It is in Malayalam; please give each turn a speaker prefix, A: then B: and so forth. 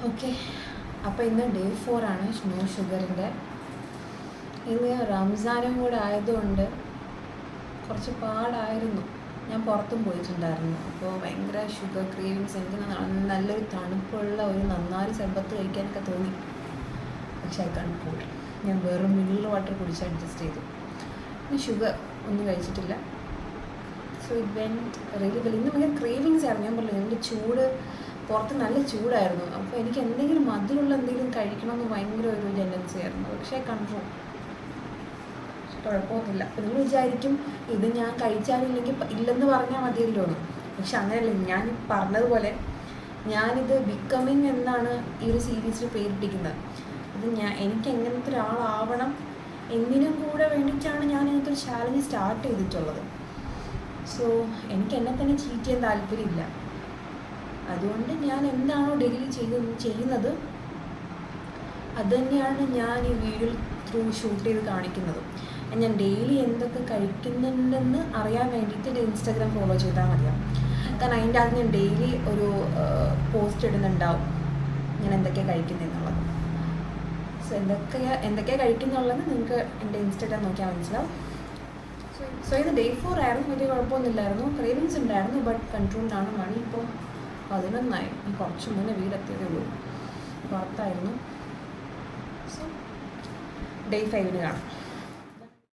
A: ഓക്കെ, അപ്പോൾ ഇന്ന് ഡേ 4 ആണ് നോ ഷുഗറിൻ്റെ. ഇന്ന് റംസാനും കൂടെ ആയതുകൊണ്ട് കുറച്ച് പാടായിരുന്നു. ഞാൻ പുറത്തും പോയിട്ടുണ്ടായിരുന്നു, അപ്പോൾ ഭയങ്കര ഷുഗർ ക്രീവിങ്സ്. എനിക്ക് നല്ലൊരു തണുപ്പുള്ള ഒരു നന്നാരി സർബത്ത് കഴിക്കാനൊക്കെ തോന്നി. പക്ഷേ അത് കൺട്രോൾ. ഞാൻ വെറും മിനറൽ വാട്ടർ കുടിച്ച് അഡ്ജസ്റ്റ് ചെയ്തു. ഷുഗർ ഒന്നും കഴിച്ചിട്ടില്ല. So it went really well. ഇന്ന് ഭയങ്കര ക്രേവിങ്സ് ആയിരുന്നു. ഞാൻ പറഞ്ഞു, എൻ്റെ ചൂട് പുറത്ത് നല്ല ചൂടായിരുന്നു. അപ്പോൾ എനിക്ക് എന്തെങ്കിലും മധുരമുള്ള എന്തെങ്കിലും കഴിക്കണമെന്ന് ഭയങ്കര ഒരു ടെൻഡൻസി ആയിരുന്നു. പക്ഷേ കൺട്രോൾ, കുഴപ്പമൊന്നുമില്ല. അപ്പോൾ നിങ്ങൾ വിചാരിക്കും ഇത് ഞാൻ കഴിച്ചാലില്ലെങ്കിൽ ഇല്ലെന്ന് പറഞ്ഞാൽ മതിയല്ലോ എന്ന്. പക്ഷെ അങ്ങനെയല്ല. ഞാൻ പറഞ്ഞതുപോലെ ഞാനിത് ബിക്കമിങ് എന്നാണ് ഈ ഒരു സീരീസിൽ പേരിട്ടിരിക്കുന്നത്. അത് എനിക്ക് എങ്ങനത്തെ ഒരാളാവണം എന്നിനും കൂടെ വേണ്ടിയിട്ടാണ് ഞാൻ ഇങ്ങനത്തെ ഒരു ചാലഞ്ച് സ്റ്റാർട്ട് ചെയ്തിട്ടുള്ളത്. സോ എനിക്ക് എന്നെ തന്നെ ചീറ്റ് ചെയ്യാൻ താല്പര്യമില്ല. അതുകൊണ്ട് ഞാൻ എന്താണോ ഡെയിലി ചെയ്യുന്നത് അത് തന്നെയാണ് ഞാൻ ഈ വീഡിയോ ത്രൂ ഷൂട്ട് ചെയ്ത് കാണിക്കുന്നത്. ഞാൻ ഡെയിലി എന്തൊക്കെ കഴിക്കുന്നുണ്ടെന്ന് അറിയാൻ വേണ്ടിയിട്ട് എൻ്റെ ഇൻസ്റ്റാഗ്രാം ഫോളോ ചെയ്താൽ മതിയാവും. കാരണം അതിൻ്റെ അകത്ത് ഞാൻ ഡെയിലി ഒരു പോസ്റ്റ് ഇടുന്നുണ്ടാവും ഞാൻ എന്തൊക്കെയാണ് കഴിക്കുന്നതെന്നുള്ളത്. സോ എന്തൊക്കെയാണ് കഴിക്കുന്നുള്ളത് നിങ്ങൾക്ക് എൻ്റെ ഇൻസ്റ്റാഗ്രാം നോക്കിയാൽ മനസ്സിലാവും. സോ ഇത് ഡേ 4 ആയിരുന്നു. വലിയ കുഴപ്പമൊന്നുമില്ലായിരുന്നു. ക്രേവിങ്സ് ഉണ്ടായിരുന്നു, ബട്ട് കൺട്രോളിലാണ്. മണി ഇപ്പോൾ 11 ഈ കുറച്ച് മുന്നേ വീടെത്തിയതേ ഉള്ളൂ. പുറത്തായിരുന്നു. സോ ഡേ 5 കാണാം.